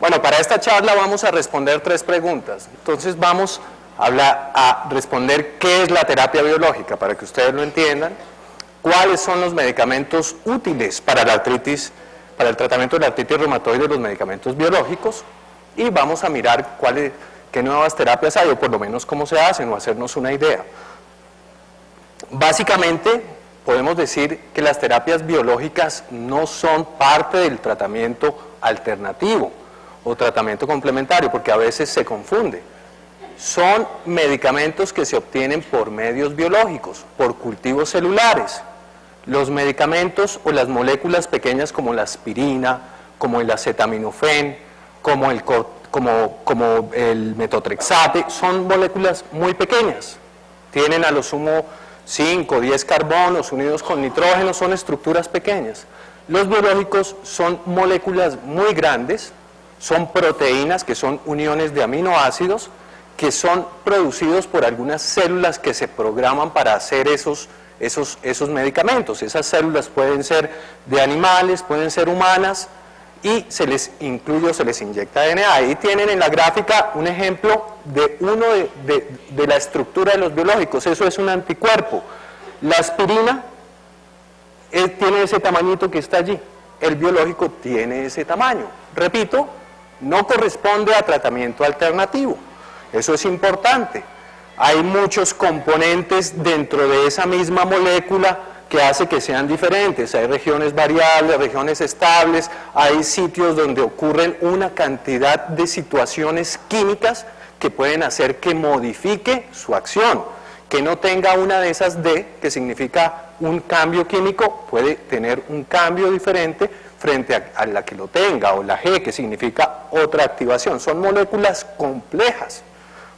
Bueno, para esta charla vamos a responder 3 preguntas. Entonces vamos a responder qué es la terapia biológica, para que ustedes lo entiendan, cuáles son los medicamentos útiles para la artritis, para el tratamiento de la artritis reumatoide, los medicamentos biológicos, y vamos a mirar qué nuevas terapias hay, o por lo menos cómo se hacen, o hacernos una idea. Básicamente, podemos decir que las terapias biológicas no son parte del tratamiento alternativo o tratamiento complementario, porque a veces se confunde. Son medicamentos que se obtienen por medios biológicos, por cultivos celulares. Los medicamentos o las moléculas pequeñas como la aspirina, como el acetaminofén, como el metotrexate, son moléculas muy pequeñas. Tienen a lo sumo 5 o 10 carbonos unidos con nitrógeno, son estructuras pequeñas. Los biológicos son moléculas muy grandes, son proteínas que son uniones de aminoácidos que son producidos por algunas células que se programan para hacer esos medicamentos. Esas células pueden ser de animales, pueden ser humanas, y se les incluye o se les inyecta DNA. Ahí tienen en la gráfica un ejemplo de la estructura de los biológicos. Eso es un anticuerpo. La aspirina tiene ese tamañito que está allí. El biológico tiene ese tamaño. Repito, no corresponde a tratamiento alternativo. Eso es importante. Hay muchos componentes dentro de esa misma molécula que hace que sean diferentes. Hay regiones variables, regiones estables, hay sitios donde ocurren una cantidad de situaciones químicas que pueden hacer que modifique su acción. Que no tenga una de esas D, que significa un cambio químico, puede tener un cambio diferente frente a la que lo tenga, o la G, que significa otra activación. Son moléculas complejas,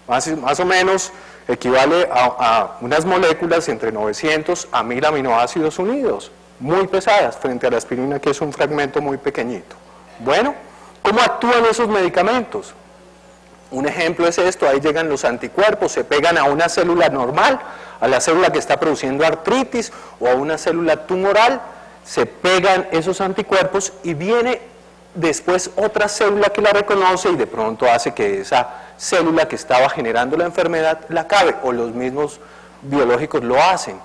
más o menos equivale a unas moléculas entre 900 a 1000 aminoácidos unidos, muy pesadas, frente a la aspirina, que es un fragmento muy pequeñito. Bueno, ¿cómo actúan esos medicamentos? Un ejemplo es esto: ahí llegan los anticuerpos, se pegan a una célula normal, a la célula que está produciendo artritis, o a una célula tumoral, se pegan esos anticuerpos y viene después otra célula que la reconoce y de pronto hace que esa célula que estaba generando la enfermedad la acabe, o los mismos biológicos lo hacen.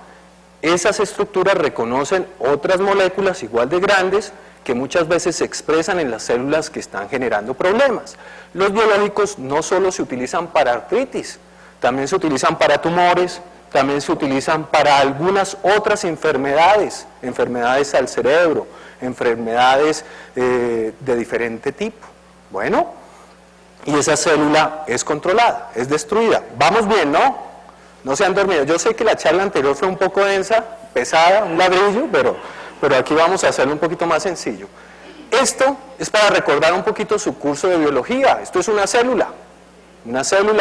Esas estructuras reconocen otras moléculas igual de grandes que muchas veces se expresan en las células que están generando problemas. Los biológicos no solo se utilizan para artritis, también se utilizan para tumores, también se utilizan para algunas otras enfermedades, enfermedades al cerebro, enfermedades de diferente tipo. Bueno, y esa célula es controlada, es destruida. Vamos bien, ¿no? No se han dormido. Yo sé que la charla anterior fue un poco densa, pesada, un ladrillo, pero aquí vamos a hacerlo un poquito más sencillo. Esto es para recordar un poquito su curso de biología. Esto es una célula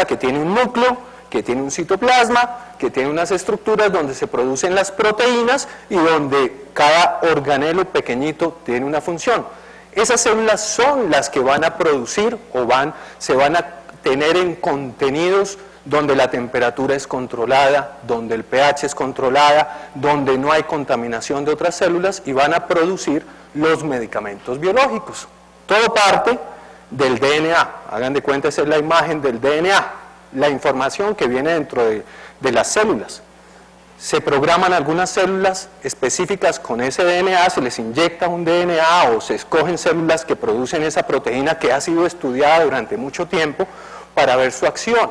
que tiene un núcleo, que tiene un citoplasma, que tiene unas estructuras donde se producen las proteínas y donde cada organelo pequeñito tiene una función. Esas células son las que van a producir o se van a tener en contenidos donde la temperatura es controlada, donde el pH es controlada, donde no hay contaminación de otras células, y van a producir los medicamentos biológicos. Todo parte del DNA. Hagan de cuenta, esa es la imagen del DNA, la información que viene dentro de las células. Se programan algunas células específicas con ese DNA, se les inyecta un DNA o se escogen células que producen esa proteína que ha sido estudiada durante mucho tiempo para ver su acción.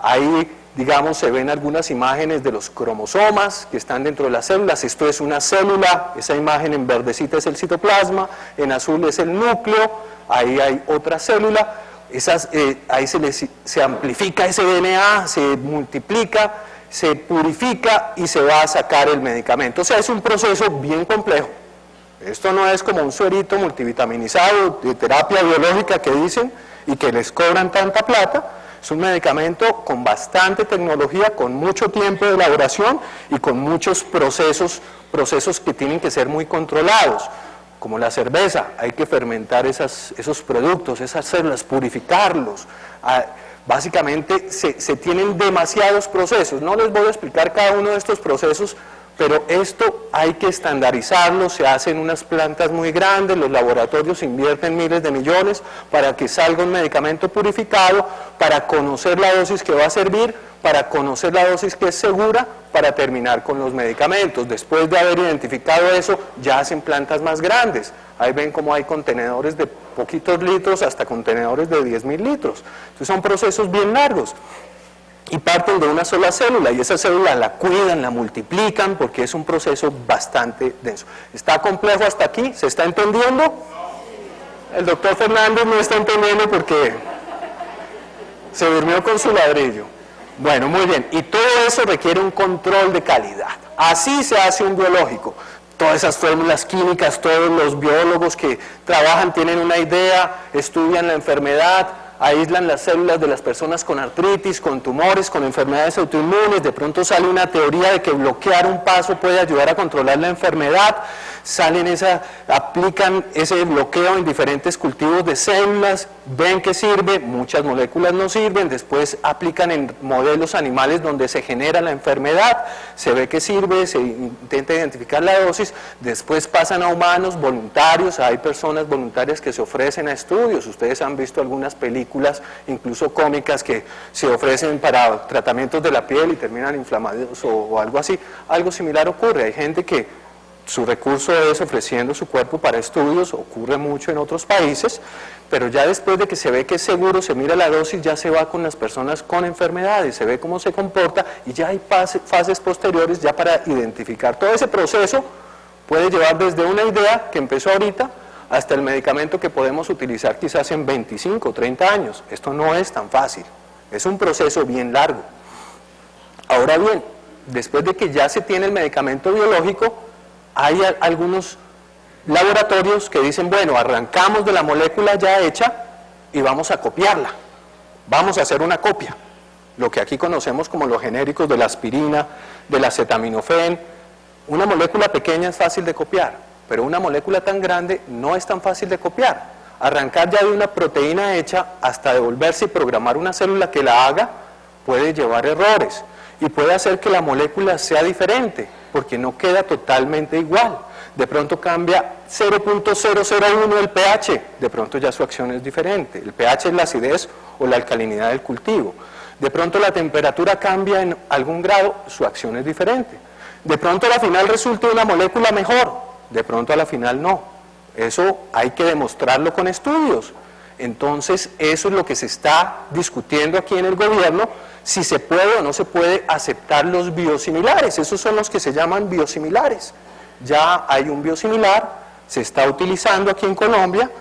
Ahí, digamos, se ven algunas imágenes de los cromosomas que están dentro de las células. Esto es una célula, esa imagen en verdecita es el citoplasma, en azul es el núcleo, ahí hay otra célula. Ahí se amplifica ese DNA, se multiplica, se purifica y se va a sacar el medicamento. O sea, es un proceso bien complejo. Esto no es como un suerito multivitaminizado de terapia biológica que dicen y que les cobran tanta plata. Es un medicamento con bastante tecnología, con mucho tiempo de elaboración y con muchos procesos que tienen que ser muy controlados. Como la cerveza, hay que fermentar esos productos, esas células, purificarlos. Básicamente se tienen demasiados procesos. No les voy a explicar cada uno de estos procesos Pero esto hay que estandarizarlo, se hace en unas plantas muy grandes, los laboratorios invierten miles de millones para que salga un medicamento purificado, para conocer la dosis que va a servir, para conocer la dosis que es segura, para terminar con los medicamentos. Después de haber identificado eso, ya hacen plantas más grandes. Ahí ven cómo hay contenedores de poquitos litros hasta contenedores de 10.000 litros. Entonces son procesos bien largos. Y parten de una sola célula, y esa célula la cuidan, la multiplican, porque es un proceso bastante denso. ¿Está complejo hasta aquí? ¿Se está entendiendo? El doctor Fernández no está entendiendo porque se durmió con su ladrillo. Bueno, muy bien, y todo eso requiere un control de calidad. Así se hace un biológico. Todas esas fórmulas químicas, todos los biólogos que trabajan tienen una idea, estudian la enfermedad, aíslan las células de las personas con artritis, con tumores, con enfermedades autoinmunes, de pronto sale una teoría de que bloquear un paso puede ayudar a controlar la enfermedad, aplican ese bloqueo en diferentes cultivos de células, ven que sirve, muchas moléculas no sirven, después aplican en modelos animales donde se genera la enfermedad, se ve que sirve, se intenta identificar la dosis, después pasan a humanos voluntarios, hay personas voluntarias que se ofrecen a estudios, ustedes han visto algunas películas, incluso cómicas, que se ofrecen para tratamientos de la piel y terminan inflamados o algo así. Algo similar ocurre, hay gente que su recurso es ofreciendo su cuerpo para estudios, ocurre mucho en otros países, pero ya después de que se ve que es seguro, se mira la dosis, ya se va con las personas con enfermedades, se ve cómo se comporta y ya hay fases posteriores ya para identificar. Todo ese proceso puede llevar desde una idea que empezó ahorita hasta el medicamento que podemos utilizar quizás en 25 o 30 años. Esto no es tan fácil, es un proceso bien largo. Ahora bien, después de que ya se tiene el medicamento biológico, hay algunos laboratorios que dicen, bueno, arrancamos de la molécula ya hecha y vamos a copiarla, vamos a hacer una copia, lo que aquí conocemos como los genéricos de la aspirina, del acetaminofén. Una molécula pequeña es fácil de copiar, pero una molécula tan grande no es tan fácil de copiar. Arrancar ya de una proteína hecha hasta devolverse y programar una célula que la haga puede llevar errores y puede hacer que la molécula sea diferente, porque no queda totalmente igual. De pronto cambia 0.001 el pH, de pronto ya su acción es diferente. El pH es la acidez o la alcalinidad del cultivo. De pronto la temperatura cambia en algún grado, su acción es diferente. De pronto a la final resulta una molécula mejor, de pronto a la final no. Eso hay que demostrarlo con estudios. Entonces eso es lo que se está discutiendo aquí en el gobierno, si se puede o no se puede aceptar los biosimilares. Esos son los que se llaman biosimilares. Ya hay un biosimilar, se está utilizando aquí en Colombia,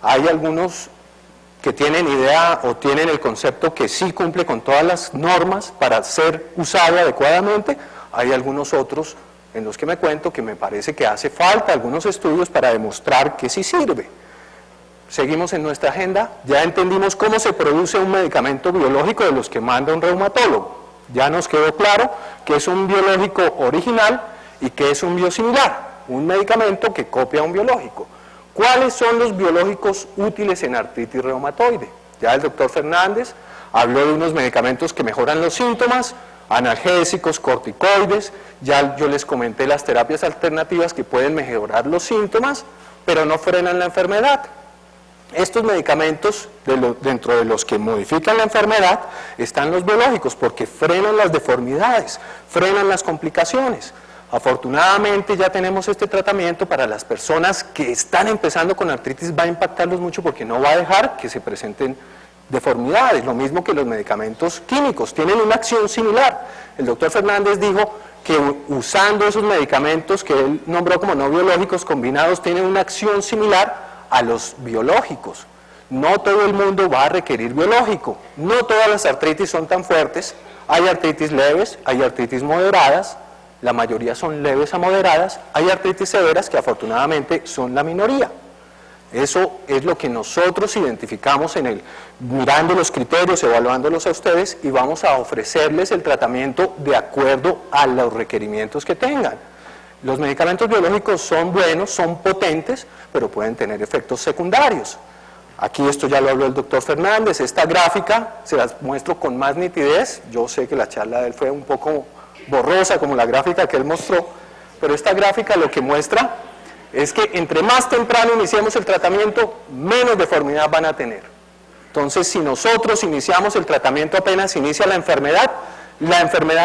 hay algunos que tienen idea o tienen el concepto que sí cumple con todas las normas para ser usado adecuadamente, hay algunos otros en los que me cuento que me parece que hace falta algunos estudios para demostrar que sí sirve. Seguimos en nuestra agenda, ya entendimos cómo se produce un medicamento biológico de los que manda un reumatólogo. Ya nos quedó claro que es un biológico original y que es un biosimilar, un medicamento que copia un biológico. ¿Cuáles son los biológicos útiles en artritis reumatoide? Ya el doctor Fernández habló de unos medicamentos que mejoran los síntomas, analgésicos, corticoides, ya yo les comenté las terapias alternativas que pueden mejorar los síntomas, pero no frenan la enfermedad. Estos medicamentos, dentro de los que modifican la enfermedad, están los biológicos, porque frenan las deformidades, frenan las complicaciones. Afortunadamente ya tenemos este tratamiento para las personas que están empezando con artritis, va a impactarlos mucho porque no va a dejar que se presenten deformidades, lo mismo que los medicamentos químicos, tienen una acción similar. El doctor Fernández dijo que usando esos medicamentos que él nombró como no biológicos combinados, tienen una acción similar a los biológicos. No todo el mundo va a requerir biológico, no todas las artritis son tan fuertes, hay artritis leves, hay artritis moderadas, la mayoría son leves a moderadas, hay artritis severas que afortunadamente son la minoría. Eso es lo que nosotros identificamos mirando los criterios, evaluándolos a ustedes y vamos a ofrecerles el tratamiento de acuerdo a los requerimientos que tengan. Los medicamentos biológicos son buenos, son potentes, pero pueden tener efectos secundarios. Aquí esto ya lo habló el doctor Fernández, esta gráfica se las muestro con más nitidez, yo sé que la charla de él fue un poco borrosa como la gráfica que él mostró, pero esta gráfica lo que muestra es que entre más temprano iniciemos el tratamiento, menos deformidad van a tener. Entonces, si nosotros iniciamos el tratamiento apenas inicia la enfermedad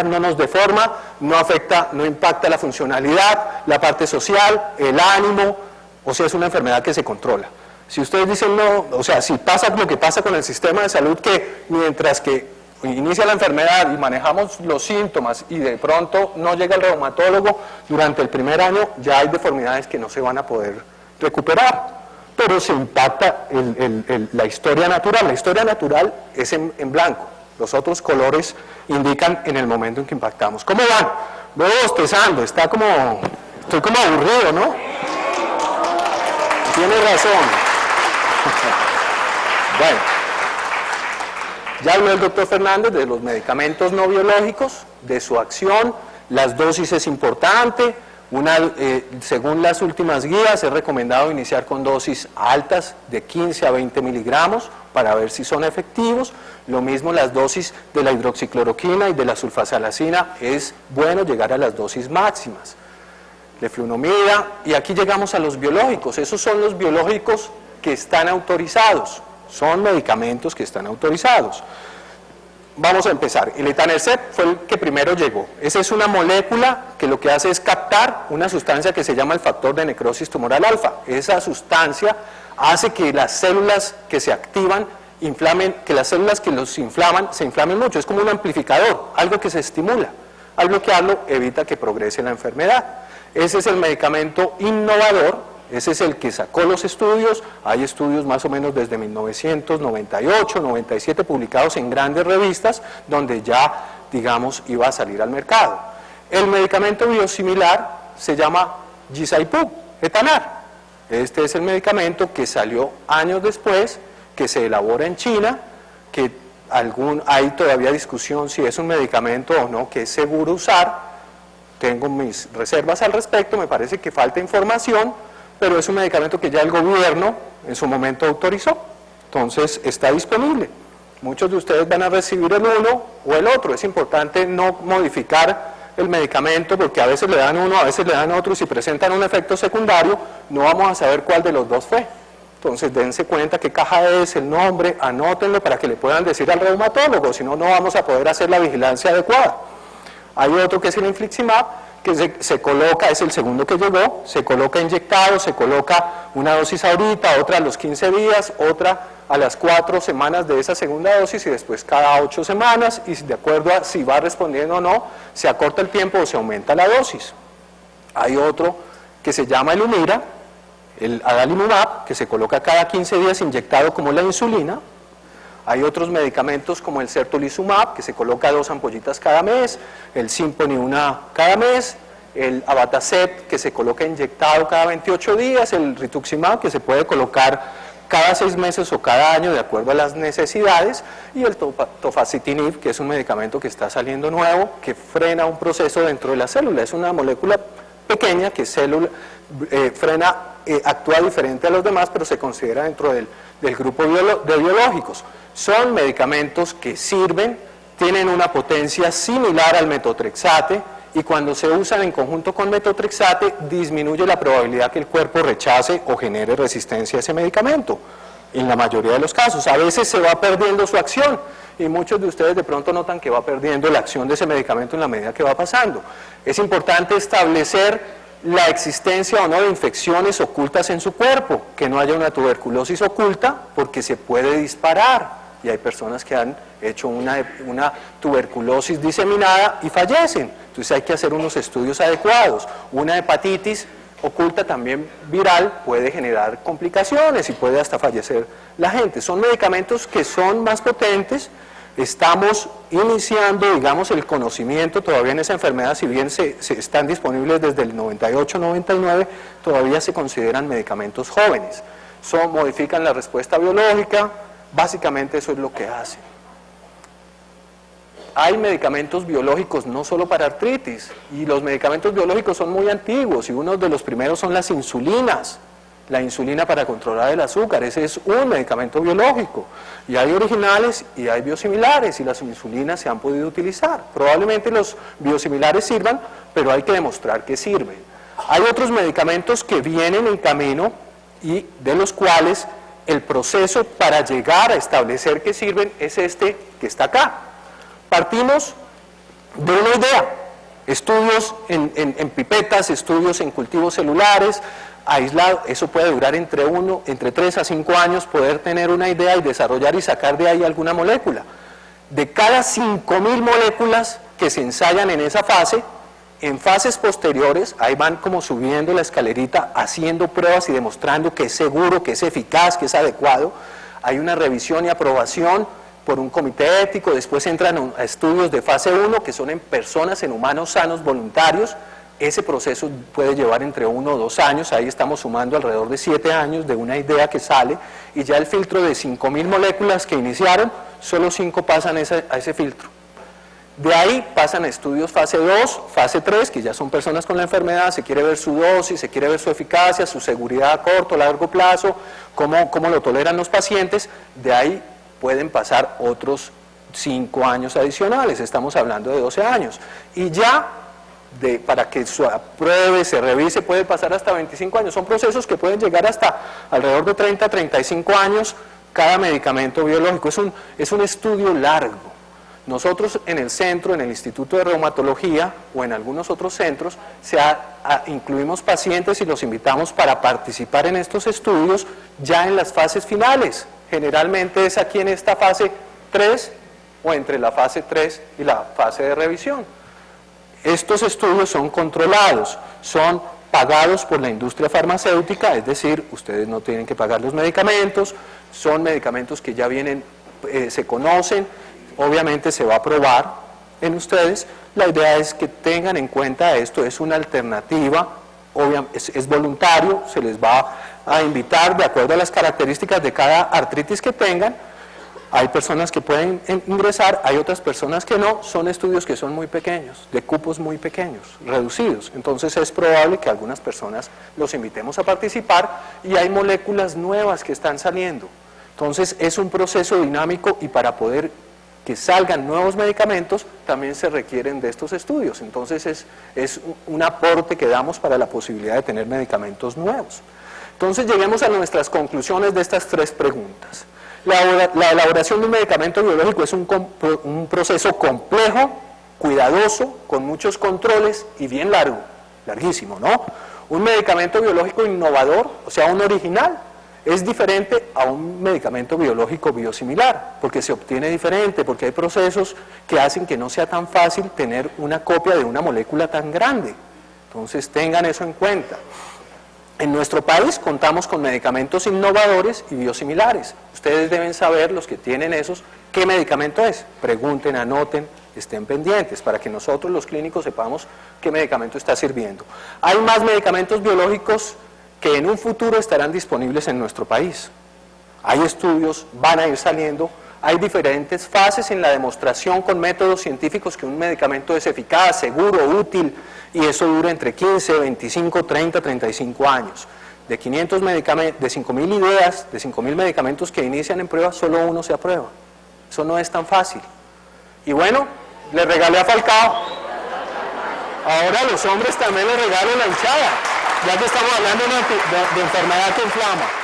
no nos deforma, no afecta, no impacta la funcionalidad, la parte social, el ánimo, o sea, es una enfermedad que se controla. Si ustedes dicen no, o sea, si pasa lo que pasa con el sistema de salud, que mientras que inicia la enfermedad y manejamos los síntomas y de pronto no llega el reumatólogo, durante el primer año ya hay deformidades que no se van a poder recuperar, pero se impacta la historia natural. La historia natural es en blanco, los otros colores indican en el momento en que impactamos. ¿Cómo van? Voy bostezando, estoy como aburrido, ¿no? Tiene razón. Bueno, ya habló el doctor Fernández de los medicamentos no biológicos, de su acción, las dosis es importante, según las últimas guías es recomendado iniciar con dosis altas de 15 a 20 miligramos para ver si son efectivos, lo mismo las dosis de la hidroxicloroquina y de la sulfasalacina, es bueno llegar a las dosis máximas, leflunomida, y aquí llegamos a los biológicos, esos son los biológicos que están autorizados, son medicamentos que están autorizados. Vamos a empezar. El etanercept fue el que primero llegó. Esa es una molécula que lo que hace es captar una sustancia que se llama el factor de necrosis tumoral alfa. Esa sustancia hace que las células que se activan inflamen, que las células que los inflaman se inflamen mucho. Es como un amplificador, algo que se estimula. Al bloquearlo evita que progrese la enfermedad. Ese es el medicamento innovador. Ese es el que sacó los estudios, hay estudios más o menos desde 1998, 97 publicados en grandes revistas donde ya, digamos, iba a salir al mercado. El medicamento biosimilar se llama Gisaipu, Etanar. Este es el medicamento que salió años después, que se elabora en China, que hay todavía discusión si es un medicamento o no, que es seguro usar. Tengo mis reservas al respecto, me parece que falta información, pero es un medicamento que ya el gobierno en su momento autorizó, entonces está disponible. Muchos de ustedes van a recibir el uno o el otro, es importante no modificar el medicamento porque a veces le dan uno, a veces le dan otro, si presentan un efecto secundario no vamos a saber cuál de los dos fue. Entonces dense cuenta qué caja es, el nombre, anótenlo para que le puedan decir al reumatólogo, si no, no vamos a poder hacer la vigilancia adecuada. Hay otro que es el infliximab, que se coloca, es el segundo que llegó, se coloca inyectado, se coloca una dosis ahorita, otra a los 15 días, otra a las 4 semanas de esa segunda dosis y después cada 8 semanas y de acuerdo a si va respondiendo o no, se acorta el tiempo o se aumenta la dosis. Hay otro que se llama el Humira, el adalimumab, que se coloca cada 15 días inyectado como la insulina. Hay otros medicamentos como el certolizumab, que se coloca 2 ampollitas cada mes, el Simponi una cada mes, el Abatacept, que se coloca inyectado cada 28 días, el rituximab, que se puede colocar cada 6 meses o cada año de acuerdo a las necesidades, y el tofacitinib, que es un medicamento que está saliendo nuevo, que frena un proceso dentro de la célula, es una molécula pequeña que actúa diferente a los demás, pero se considera dentro del grupo de biológicos. Son medicamentos que sirven, tienen una potencia similar al metotrexate y cuando se usan en conjunto con metotrexate disminuye la probabilidad que el cuerpo rechace o genere resistencia a ese medicamento. En la mayoría de los casos, a veces se va perdiendo su acción y muchos de ustedes de pronto notan que va perdiendo la acción de ese medicamento en la medida que va pasando. Es importante establecer la existencia o no de infecciones ocultas en su cuerpo, que no haya una tuberculosis oculta porque se puede disparar y hay personas que han hecho una tuberculosis diseminada y fallecen, entonces hay que hacer unos estudios adecuados. Una hepatitis oculta también viral puede generar complicaciones y puede hasta fallecer la gente. Son medicamentos que son más potentes. Estamos iniciando, digamos, el conocimiento todavía en esa enfermedad, si bien se están disponibles desde el 98-99, todavía se consideran medicamentos jóvenes. Modifican la respuesta biológica, básicamente eso es lo que hacen. Hay medicamentos biológicos no solo para artritis, y los medicamentos biológicos son muy antiguos, y uno de los primeros son las insulinas. La insulina para controlar el azúcar, ese es un medicamento biológico. Y hay originales y hay biosimilares, y las insulinas se han podido utilizar. Probablemente los biosimilares sirvan, pero hay que demostrar que sirven. Hay otros medicamentos que vienen en camino y de los cuales el proceso para llegar a establecer que sirven es este que está acá. Partimos de una idea, estudios en pipetas, estudios en cultivos celulares, aislado, eso puede durar entre 3 a 5 años, poder tener una idea y desarrollar y sacar de ahí alguna molécula. De cada 5.000 moléculas que se ensayan en esa fase, en fases posteriores, ahí van como subiendo la escalerita, haciendo pruebas y demostrando que es seguro, que es eficaz, que es adecuado. Hay una revisión y aprobación por un comité ético, después entran a estudios de fase 1, que son en personas, en humanos sanos voluntarios. Ese proceso puede llevar entre 1 o 2 años, ahí estamos sumando alrededor de 7 años de una idea que sale, y ya el filtro de 5.000 moléculas que iniciaron, solo 5 pasan a ese filtro. De ahí pasan a estudios fase 2, fase 3, que ya son personas con la enfermedad, se quiere ver su dosis, se quiere ver su eficacia, su seguridad a corto, largo plazo, cómo lo toleran los pacientes. De ahí pueden pasar otros 5 años adicionales, estamos hablando de 12 años. Y ya, para que se apruebe, se revise, puede pasar hasta 25 años. Son procesos que pueden llegar hasta alrededor de 30 a 35 años cada medicamento biológico. Es un estudio largo. Nosotros en el centro, en el Instituto de Reumatología o en algunos otros centros, incluimos pacientes y los invitamos para participar en estos estudios ya en las fases finales. Generalmente es aquí en esta fase 3 o entre la fase 3 y la fase de revisión. Estos estudios son controlados, son pagados por la industria farmacéutica, es decir, ustedes no tienen que pagar los medicamentos, son medicamentos que ya vienen, se conocen. Obviamente se va a probar en ustedes. La idea es que tengan en cuenta esto, es una alternativa, es voluntario, se les va a invitar de acuerdo a las características de cada artritis que tengan. Hay personas que pueden ingresar, hay otras personas que no, son estudios que son muy pequeños, de cupos muy pequeños, reducidos. Entonces es probable que algunas personas los invitemos a participar y hay moléculas nuevas que están saliendo. Entonces es un proceso dinámico y para poder que salgan nuevos medicamentos, también se requieren de estos estudios. Entonces es un aporte que damos para la posibilidad de tener medicamentos nuevos. Entonces lleguemos a nuestras conclusiones de estas 3 preguntas. La elaboración de un medicamento biológico es un proceso complejo, cuidadoso, con muchos controles y bien largo, larguísimo, ¿no? Un medicamento biológico innovador, o sea, un original, es diferente a un medicamento biológico biosimilar, porque se obtiene diferente, porque hay procesos que hacen que no sea tan fácil tener una copia de una molécula tan grande. Entonces tengan eso en cuenta. En nuestro país contamos con medicamentos innovadores y biosimilares. Ustedes deben saber, los que tienen esos, qué medicamento es. Pregunten, anoten, estén pendientes, para que nosotros los clínicos sepamos qué medicamento está sirviendo. Hay más medicamentos biológicos que en un futuro estarán disponibles en nuestro país. Hay estudios, van a ir saliendo, hay diferentes fases en la demostración con métodos científicos que un medicamento es eficaz, seguro, útil, y eso dura entre 15, 25, 30, 35 años. De 500 medicamentos, de 5.000 ideas, de 5.000 medicamentos que inician en prueba, solo uno se aprueba. Eso no es tan fácil. Y bueno, le regalé a Falcao. Ahora a los hombres también les regalo la hinchada, ya que estamos hablando de enfermedad que inflama.